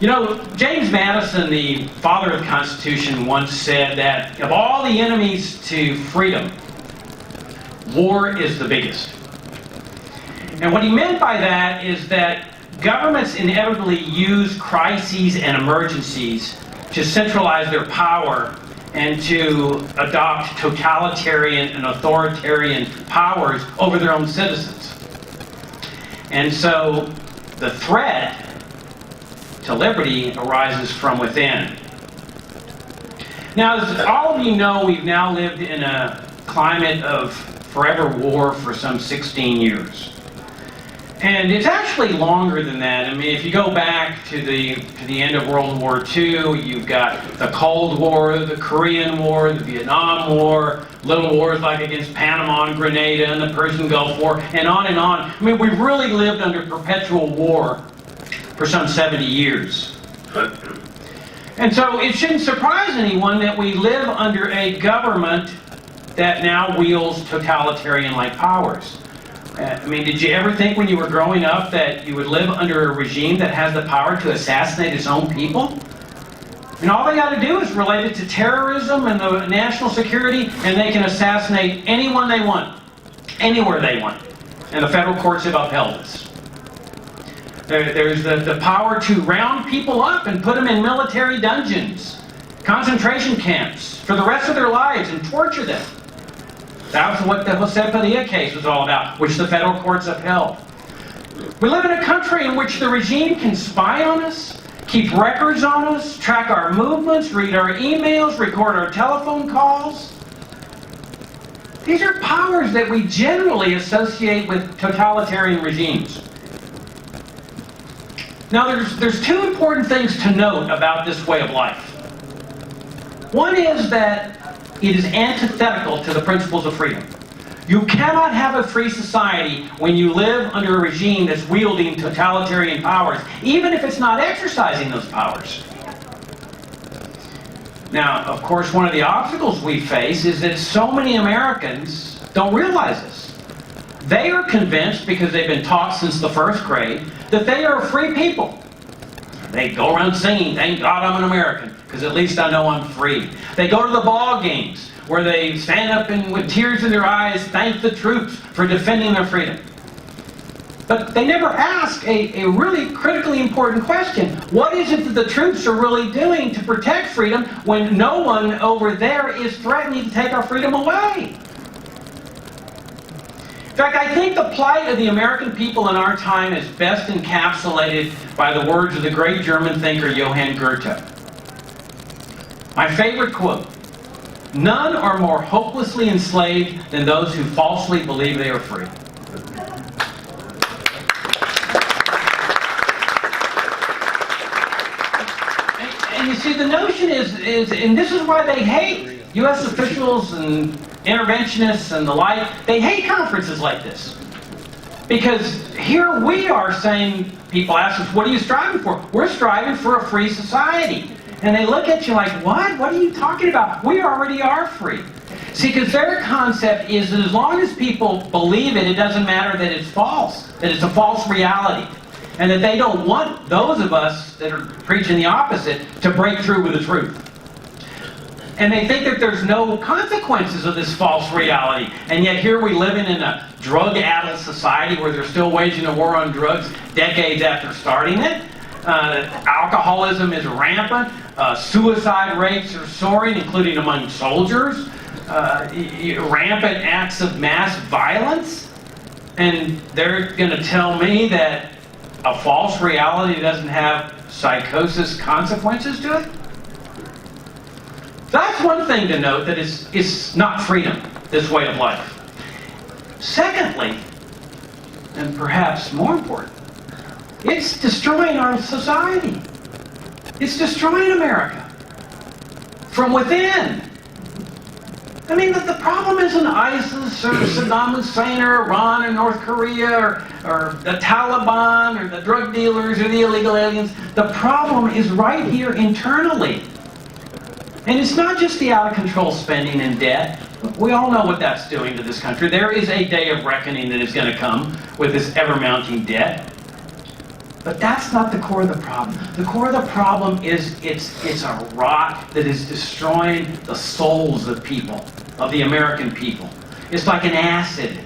You know, James Madison, the father of the Constitution, once said that of all the enemies to freedom, war is the biggest. And what he meant by that is that governments inevitably use crises and emergencies to centralize their power and to adopt totalitarian and authoritarian powers over their own citizens. And so the threat to liberty arises from within. Now, as all of you know, we've now lived in a climate of forever war for some 16 years. And it's actually longer than that. I mean, if you go back to the end of World War II, you've got the Cold War, the Korean War, the Vietnam War, little wars like against Panama and Grenada and the Persian Gulf War, and on and on. I mean, we've really lived under perpetual war for some 70 years. And so it shouldn't surprise anyone that we live under a government that now wields totalitarian-like powers. I mean, did you ever think when you were growing up that you would live under a regime that has the power to assassinate its own people? And all they got to do is relate it to terrorism and the national security, and they can assassinate anyone they want, anywhere they want. And the federal courts have upheld this. There's the power to round people up and put them in military dungeons, concentration camps, for the rest of their lives and torture them. That was what the Jose Padilla case was all about, which the federal courts upheld. We live in a country in which the regime can spy on us, keep records on us, track our movements, read our emails, record our telephone calls. These are powers that we generally associate with totalitarian regimes. Now, there's two important things to note about this way of life. One is that it is antithetical to the principles of freedom. You cannot have a free society when you live under a regime that's wielding totalitarian powers, even if it's not exercising those powers. Now, of course, one of the obstacles we face is that so many Americans don't realize this. They are convinced, because they've been taught since the first grade, that they are free people. They go around singing, "Thank God I'm an American, because at least I know I'm free." They go to the ball games where they stand up and with tears in their eyes thank the troops for defending their freedom. But they never ask a really critically important question. What is it that the troops are really doing to protect freedom when no one over there is threatening to take our freedom away? In fact, I think the plight of the American people in our time is best encapsulated by the words of the great German thinker Johann Goethe. My favorite quote: "None are more hopelessly enslaved than those who falsely believe they are free." And you see, the notion is, and this is why they hate U.S. officials and interventionists and the like. They hate conferences like this. Because here we are saying, people ask us, what are you striving for? We're striving for a free society. And they look at you like, what? What are you talking about? We already are free. See, because their concept is that as long as people believe it, it doesn't matter that it's false, that it's a false reality. And that they don't want those of us that are preaching the opposite to break through with the truth. And they think that there's no consequences of this false reality. And yet here we live in a drug-addled society where they're still waging a war on drugs decades after starting it. Alcoholism is rampant. Suicide rates are soaring, including among soldiers. Rampant acts of mass violence. And they're going to tell me that a false reality doesn't have psychosis consequences to it? That's one thing to note, that it's not freedom, this way of life. Secondly, and perhaps more important, it's destroying our society. It's destroying America from within. I mean, the problem isn't ISIS or Saddam Hussein or Iran or North Korea or the Taliban or the drug dealers or the illegal aliens. The problem is right here internally. And it's not just the out-of-control spending and debt. We all know what that's doing to this country. There is a day of reckoning that is going to come with this ever-mounting debt. But that's not the core of the problem. The core of the problem is it's a rot that is destroying the souls of people, of the American people. It's like an acid.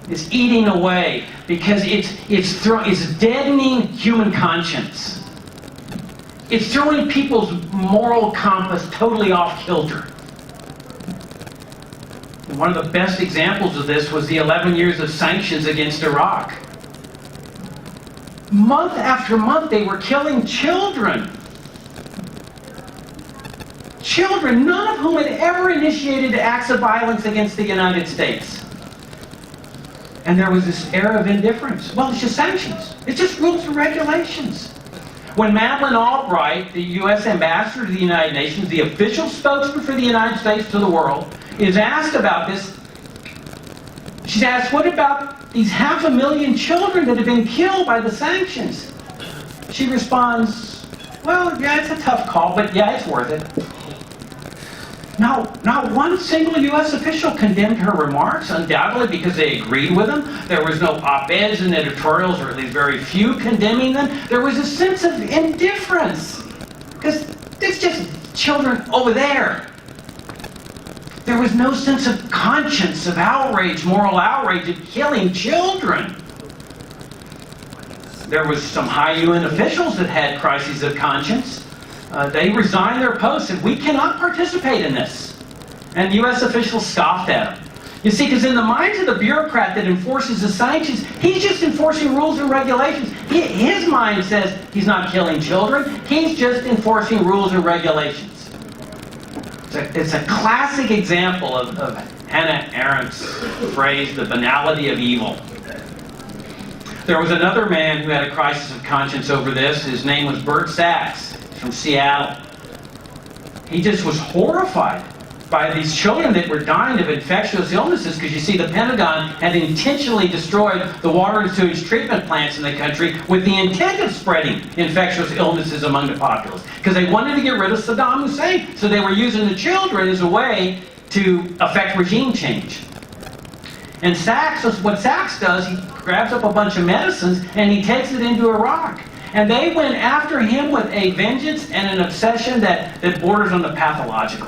It's eating away because it's deadening human conscience. It's throwing people's moral compass totally off kilter. And one of the best examples of this was the 11 years of sanctions against Iraq. Month after month, they were killing children. Children, none of whom had ever initiated acts of violence against the United States. And there was this air of indifference. Well, it's just sanctions. It's just rules and regulations. When Madeleine Albright, the U.S. ambassador to the United Nations, the official spokesman for the United States to the world, is asked about this, she's asked, what about these 500,000 children that have been killed by the sanctions? She responds, well, yeah, it's a tough call, but yeah, it's worth it. Not one single U.S. official condemned her remarks, undoubtedly because they agreed with them. There was no op-eds and editorials, or at least very few, condemning them. There was a sense of indifference, because it's just children over there. There was no sense of conscience, of outrage, moral outrage at killing children. There was some high UN officials that had crises of conscience. They resigned their posts and we cannot participate in this. And U.S. officials scoffed at them. You see, because in the minds of the bureaucrat that enforces the sanctions, he's just enforcing rules and regulations. His mind says he's not killing children. He's just enforcing rules and regulations. It's a classic example of Hannah Arendt's phrase, the banality of evil. There was another man who had a crisis of conscience over this. His name was Bert Sax from Seattle. He just was horrified by these children that were dying of infectious illnesses, because you see, the Pentagon had intentionally destroyed the water and sewage treatment plants in the country with the intent of spreading infectious illnesses among the populace, because they wanted to get rid of Saddam Hussein. So they were using the children as a way to affect regime change. And what Sax does, he grabs up a bunch of medicines and he takes it into Iraq. And they went after him with a vengeance and an obsession that borders on the pathological.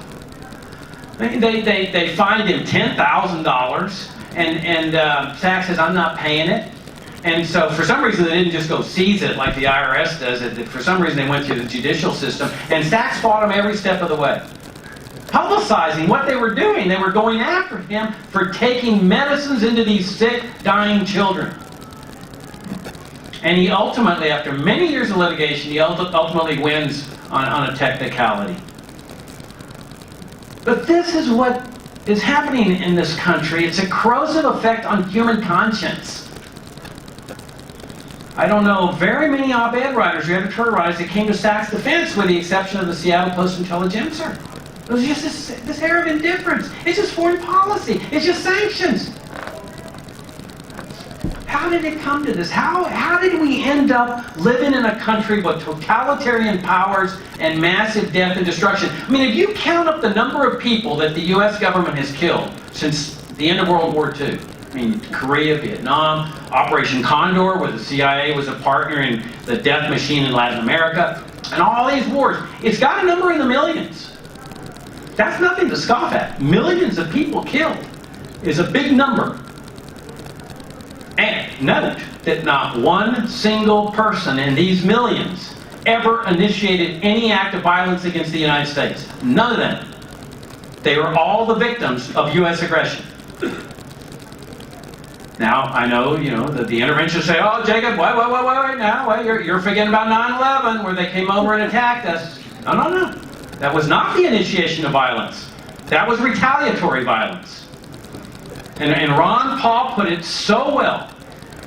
They fined him $10,000, and Sax says, I'm not paying it. And so for some reason they didn't just go seize it like the IRS does it. For some reason they went through the judicial system, and Sax fought him every step of the way. Publicizing what they were doing. They were going after him for taking medicines into these sick, dying children. And he ultimately, after many years of litigation, he ultimately wins on a technicality. But this is what is happening in this country. It's a corrosive effect on human conscience. I don't know very many op-ed writers or editorial writers that came to Sax's defense, with the exception of the Seattle Post-Intelligencer. It was just this air of indifference. It's just foreign policy. It's just sanctions. How did it come to this? How did we end up living in a country with totalitarian powers and massive death and destruction? I mean, if you count up the number of people that the U.S. government has killed since the end of World War II, I mean, Korea, Vietnam, Operation Condor, where the CIA was a partner in the death machine in Latin America, and all these wars, it's got a number in the millions. That's nothing to scoff at. Millions of people killed is a big number. And note that not one single person in these millions ever initiated any act of violence against the United States. None of them. They were all the victims of U.S. aggression. Now, I know, that the interventionists say, oh, Jacob, wait now, you're forgetting about 9/11, where they came over and attacked us. No. That was not the initiation of violence. That was retaliatory violence. And Ron Paul put it so well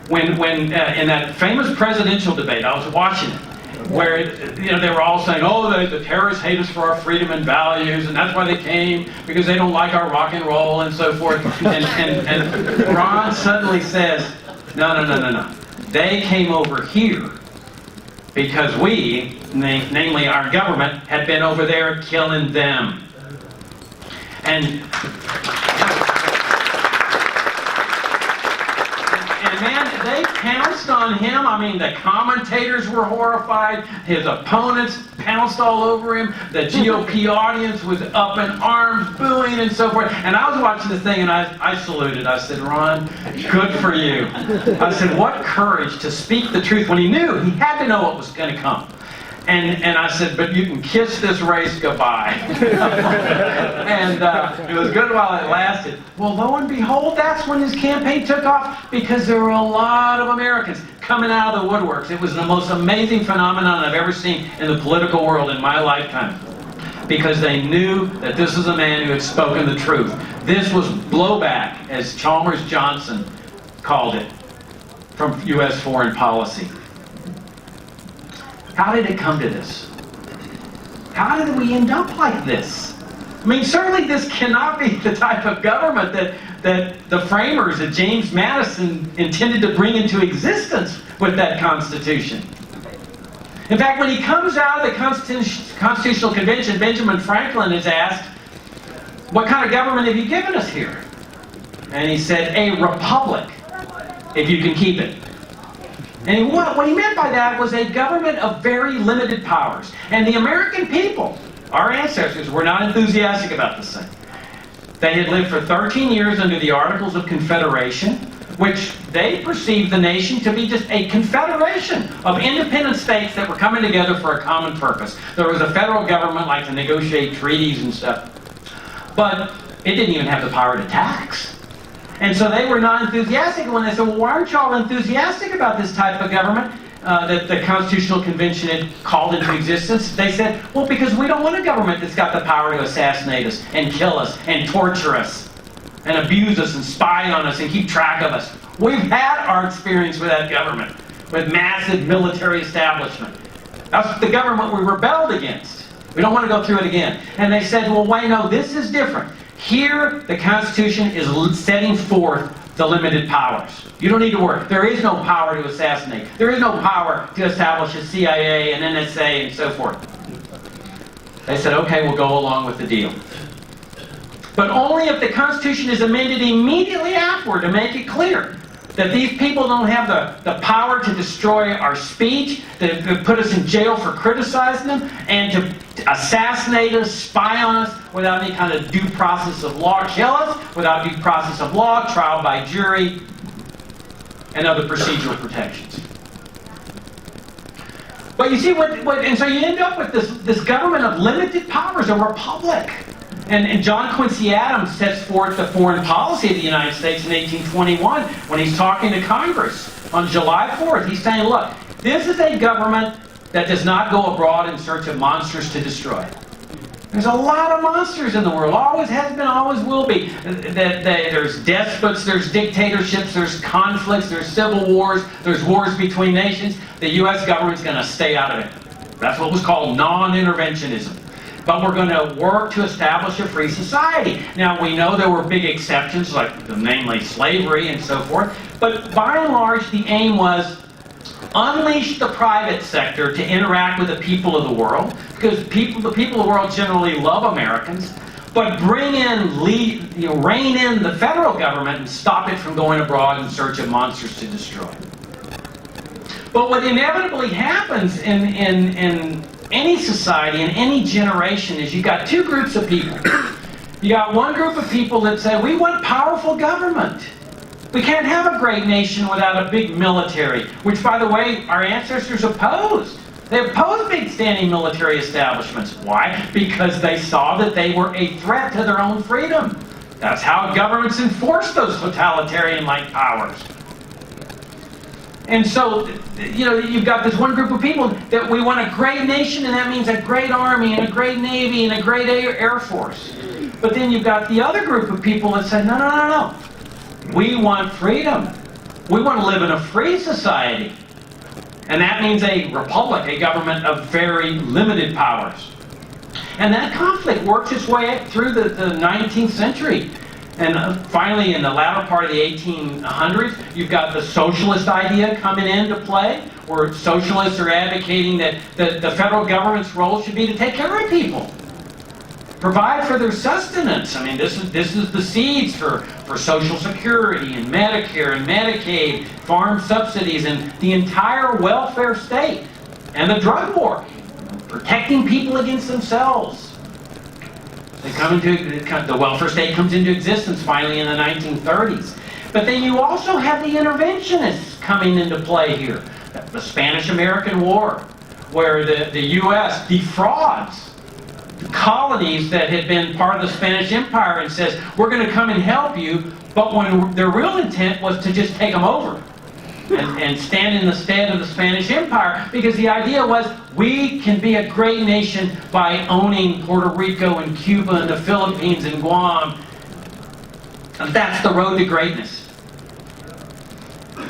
when in that famous presidential debate, I was watching it, where they were all saying, oh, the terrorists hate us for our freedom and values, and that's why they came, because they don't like our rock and roll and so forth. And Ron suddenly says, no. They came over here because we, namely our government, had been over there killing them. And man, they pounced on him. I mean, the commentators were horrified. His opponents pounced all over him. The GOP audience was up in arms, booing and so forth. And I was watching this thing and I saluted. I said, Ron, good for you. I said, what courage to speak the truth when he knew he had to know what was going to come. And I said, but you can kiss this race goodbye. And it was good while it lasted. Well, lo and behold, that's when his campaign took off, because there were a lot of Americans coming out of the woodworks. It was the most amazing phenomenon I've ever seen in the political world in my lifetime, because they knew that this was a man who had spoken the truth. This was blowback, as Chalmers Johnson called it, from U.S. foreign policy. How did it come to this? How did we end up like this? I mean, certainly this cannot be the type of government that the framers of James Madison intended to bring into existence with that Constitution. In fact, when he comes out of the Constitutional Convention, Benjamin Franklin is asked, what kind of government have you given us here? And he said, a republic, if you can keep it. And what he meant by that was a government of very limited powers. And the American people, our ancestors, were not enthusiastic about this thing. They had lived for 13 years under the Articles of Confederation, which they perceived the nation to be just a confederation of independent states that were coming together for a common purpose. There was a federal government like to negotiate treaties and stuff, but it didn't even have the power to tax. And so they were not enthusiastic. When they said, well, why aren't y'all enthusiastic about this type of government that the Constitutional Convention had called into existence? They said, well, because we don't want a government that's got the power to assassinate us and kill us and torture us and abuse us and spy on us and keep track of us. We've had our experience with that government, with massive military establishment. That's the government we rebelled against. We don't want to go through it again. And they said, well, wait, no, this is different. Here, the Constitution is setting forth the limited powers. You don't need to worry. There is no power to assassinate. There is no power to establish a CIA, an NSA, and so forth. They said, okay, we'll go along with the deal. But only if the Constitution is amended immediately afterward to make it clear that these people don't have the power to destroy our speech, to put us in jail for criticizing them, and to assassinate us, spy on us without any kind of due process of law, kill us without due process of law, trial by jury, and other procedural protections. But you see, and so you end up with this government of limited powers, a republic. And John Quincy Adams sets forth the foreign policy of the United States in 1821 when he's talking to Congress on July 4th. He's saying, look, this is a government that does not go abroad in search of monsters to destroy. There's a lot of monsters in the world. Always has been, always will be. There's despots, there's dictatorships, there's conflicts, there's civil wars, there's wars between nations. The U.S. government's going to stay out of it. That's what was called non-interventionism. But we're going to work to establish a free society. Now, we know there were big exceptions, like namely slavery and so forth. But by and large, the aim was unleash the private sector to interact with the people of the world, because the people of the world generally love Americans, but rein in the federal government and stop it from going abroad in search of monsters to destroy. But what inevitably happens in any society, in any generation, is you've got two groups of people. You got one group of people that say, we want powerful government. We can't have a great nation without a big military, which, by the way, our ancestors opposed. They opposed big standing military establishments. Why? Because they saw that they were a threat to their own freedom. That's how governments enforce those totalitarian-like powers. And so, you've got this one group of people that we want a great nation, and that means a great army, and a great navy, and a great air force. But then you've got the other group of people that say, no. We want freedom. We want to live in a free society. And that means a republic, a government of very limited powers. And that conflict works its way through the 19th century. And finally, in the latter part of the 1800s, you've got the socialist idea coming into play, where socialists are advocating that the federal government's role should be to take care of people, provide for their sustenance. I mean, this is the seeds for for Social Security and Medicare and Medicaid, farm subsidies, and the entire welfare state, and the drug war, protecting people against themselves. The welfare state comes into existence finally in the 1930s. But then you also have the interventionists coming into play here. The Spanish-American War, where the U.S. defrauds the colonies that had been part of the Spanish Empire and says, we're going to come and help you, but when their real intent was to just take them over and stand in the stead of the Spanish Empire, because the idea was we can be a great nation by owning Puerto Rico and Cuba and the Philippines and Guam. And that's the road to greatness.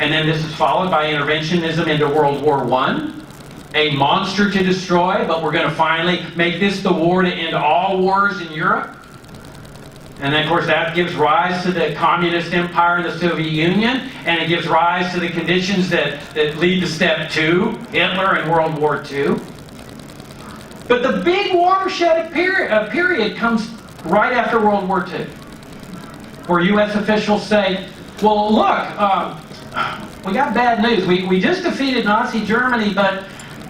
And then this is followed by interventionism into World War I. A monster to destroy, but we're going to finally make this the war to end all wars in Europe. And then, of course, that gives rise to the communist empire in the Soviet Union, and it gives rise to the conditions that lead to step 2, Hitler and World War II. But the big watershed period comes right after World War II, where U.S. officials say, well, look, we got bad news. We just defeated Nazi Germany, but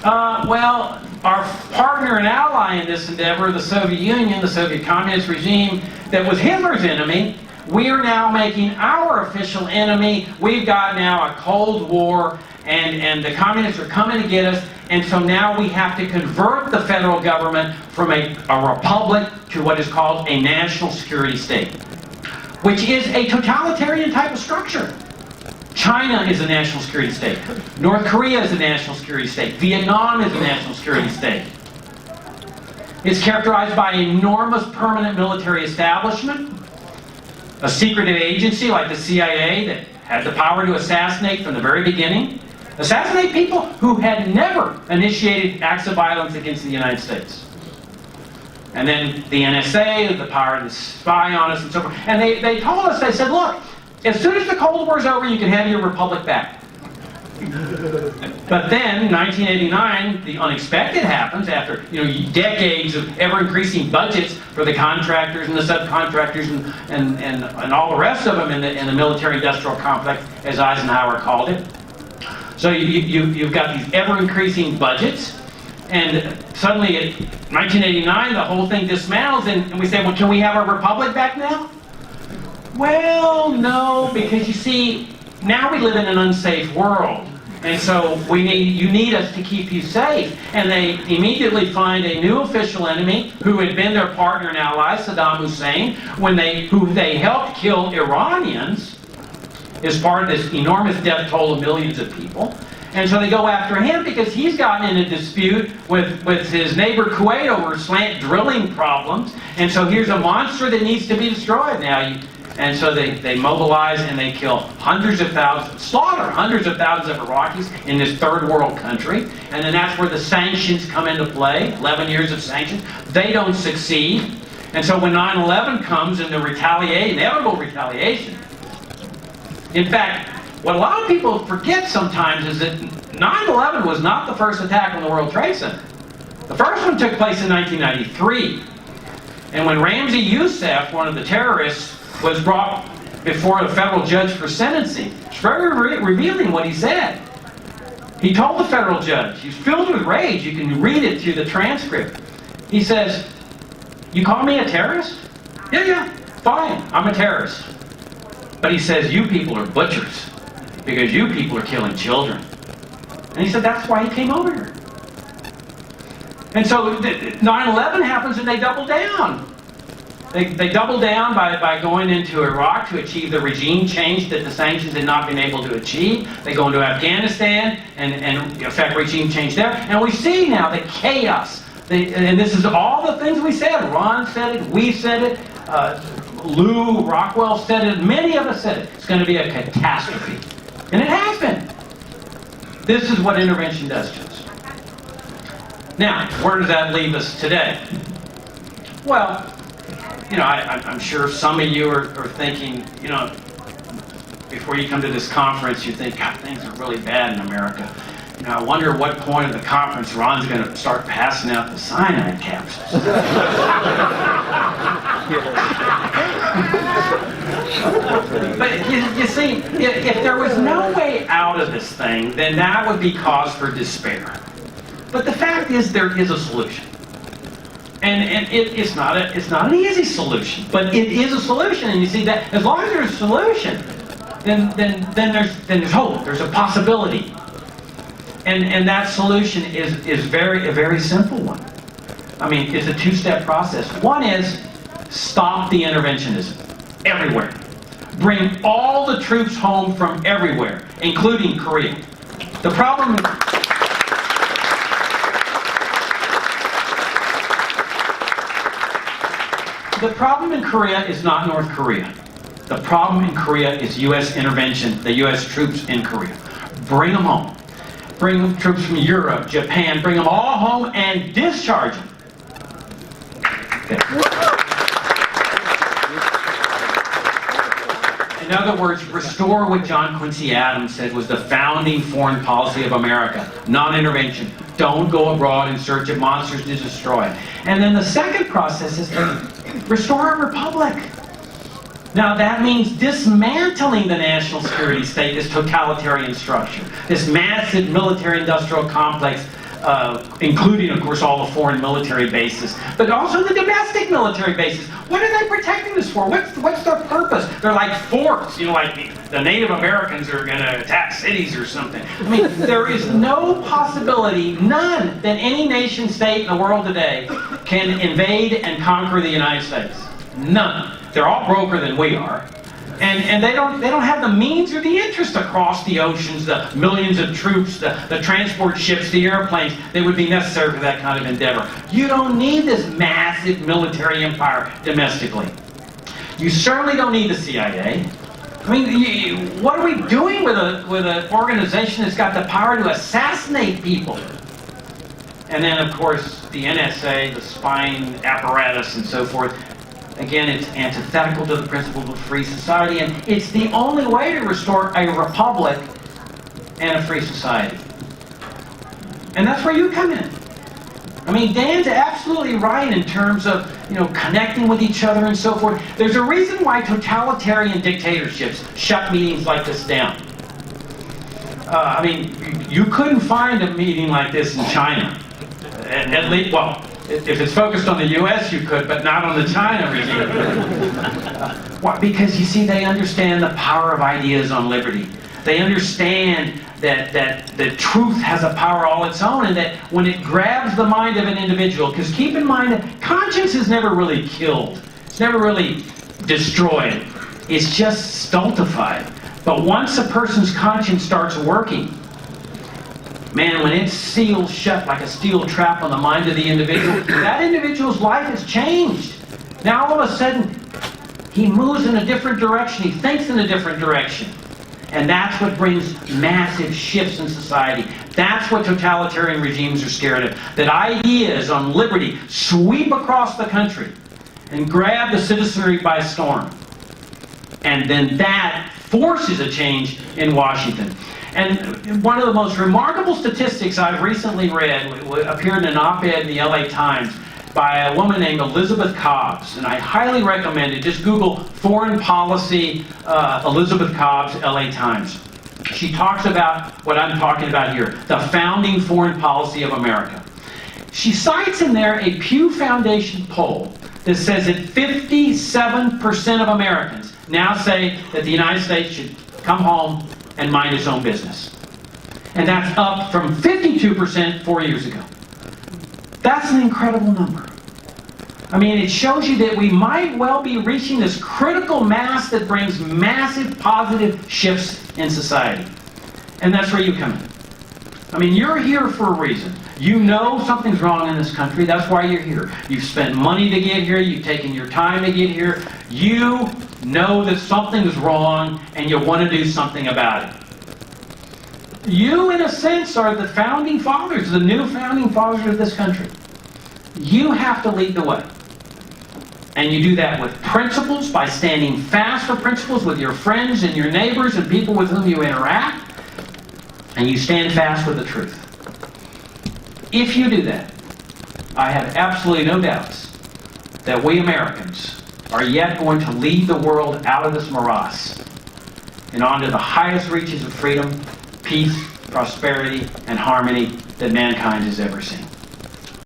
well, our partner and ally in this endeavor, the Soviet Union, the Soviet communist regime that was Hitler's enemy, we are now making our official enemy. We've got now a Cold War, and the communists are coming to get us, and so now we have to convert the federal government from a republic to what is called a national security state, which is a totalitarian type of structure. China is a national security state. North Korea is a national security state. Vietnam is a national security state. It's characterized by an enormous permanent military establishment, a secretive agency like the CIA that had the power to assassinate from the very beginning, assassinate people who had never initiated acts of violence against the United States. And then the NSA had the power to spy on us and so forth. And they told us, they said, look, as soon as the Cold War is over, you can have your republic back. But then, 1989, the unexpected happens after decades of ever-increasing budgets for the contractors and the subcontractors and all the rest of them in the military-industrial complex, as Eisenhower called it. So you've got these ever-increasing budgets, and suddenly, in 1989, the whole thing dismantles, and we say, well, can we have our republic back now? Well, no, because you see, now we live in an unsafe world, and so you need us to keep you safe. And they immediately find a new official enemy who had been their partner and ally, Saddam Hussein, who they helped kill Iranians as part of this enormous death toll of millions of people. And so they go after him because he's gotten in a dispute with his neighbor Kuwait over slant drilling problems. And so here's a monster that needs to be destroyed now. And so they mobilize and they kill slaughter hundreds of thousands of Iraqis in this third world country. And then that's where the sanctions come into play, 11 years of sanctions. They don't succeed. And so when 9/11 comes and the inevitable retaliation, in fact, what a lot of people forget sometimes is that 9/11 was not the first attack on the World Trade Center. The first one took place in 1993. And when Ramzi Youssef, one of the terrorists, was brought before a federal judge for sentencing, it's very revealing what he said. He told the federal judge, he's filled with rage, you can read it through the transcript. He says, you call me a terrorist? Yeah, fine, I'm a terrorist. But he says, you people are butchers, because you people are killing children. And he said, that's why he came over here. And so 9/11 happens and they double down. They double down by going into Iraq to achieve the regime change that the sanctions had not been able to achieve. They go into Afghanistan and effect regime change there. And we see now the chaos. And this is all the things we said. Ron said it, we said it, Lou Rockwell said it, many of us said it. It's going to be a catastrophe. And it has been. This is what intervention does to us. Now, where does that leave us today? Well, I'm sure some of you are thinking, before you come to this conference, you think, God, things are really bad in America. I wonder at what point of the conference Ron's going to start passing out the cyanide capsules. But you see, if there was no way out of this thing, then that would be cause for despair. But the fact is, there is a solution. And it's not an easy solution, but it is a solution. And you see that as long as there's a solution, then there's hope. There's a possibility. And that solution is a very simple one. I mean, it's a two-step process. One is stop the interventionism everywhere. Bring all the troops home from everywhere, including Korea. The problem in Korea is not North Korea. The problem in Korea is U.S. intervention, the U.S. troops in Korea. Bring them home. Bring troops from Europe, Japan, bring them all home and discharge them. Okay. In other words, restore what John Quincy Adams said was the founding foreign policy of America. Non-intervention. Don't go abroad in search of monsters to destroy. And then the second process is restore a republic. Now that means dismantling the national security state, this totalitarian structure, this massive military-industrial complex, including, of course, all the foreign military bases, but also the domestic military bases. What are they protecting this for? What's their purpose? They're like forts, like the Native Americans are going to attack cities or something. I mean, there is no possibility, none, that any nation state in the world today can invade and conquer the United States. None. They're all broker than we are. And they don't have the means or the interest to cross the oceans, the millions of troops, the transport ships, the airplanes that would be necessary for that kind of endeavor. You don't need this massive military empire domestically. You certainly don't need the CIA. I mean, what are we doing with an organization that's got the power to assassinate people? And then, of course, the NSA, the spying apparatus, and so forth. Again, it's antithetical to the principles of free society, and it's the only way to restore a republic and a free society. And that's where you come in. I mean, Dan's absolutely right in terms of, connecting with each other and so forth. There's a reason why totalitarian dictatorships shut meetings like this down. I mean, you couldn't find a meeting like this in China. At least, well, if it's focused on the U.S., you could, but not on the China regime. Why? Because, you see, they understand the power of ideas on liberty. They understand that the truth has a power all its own, and that when it grabs the mind of an individual, because keep in mind that conscience is never really killed. It's never really destroyed. It's just stultified. But once a person's conscience starts working, man, when it's sealed shut like a steel trap on the mind of the individual, that individual's life has changed. Now all of a sudden, he moves in a different direction. He thinks in a different direction. And that's what brings massive shifts in society. That's what totalitarian regimes are scared of. That ideas on liberty sweep across the country and grab the citizenry by storm. And then that forces a change in Washington. And one of the most remarkable statistics I've recently read appeared in an op-ed in the LA Times by a woman named Elizabeth Cobbs. And I highly recommend it. Just Google foreign policy Elizabeth Cobbs, LA Times. She talks about what I'm talking about here, the founding foreign policy of America. She cites in there a Pew Foundation poll that says that 57% of Americans now say that the United States should come home and mind its own business. And that's up from 52% 4 years ago. That's an incredible number. I mean, it shows you that we might well be reaching this critical mass that brings massive positive shifts in society. And that's where you come in. I mean, you're here for a reason. You know something's wrong in this country. That's why you're here. You've spent money to get here. You've taken your time to get here. You know that something's wrong and you want to do something about it. You, in a sense, are the founding fathers, the new founding fathers of this country. You have to lead the way. And you do that with principles, by standing fast for principles with your friends and your neighbors and people with whom you interact. And you stand fast with the truth. If you do that, I have absolutely no doubts that we Americans are yet going to lead the world out of this morass and onto the highest reaches of freedom, peace, prosperity, and harmony that mankind has ever seen.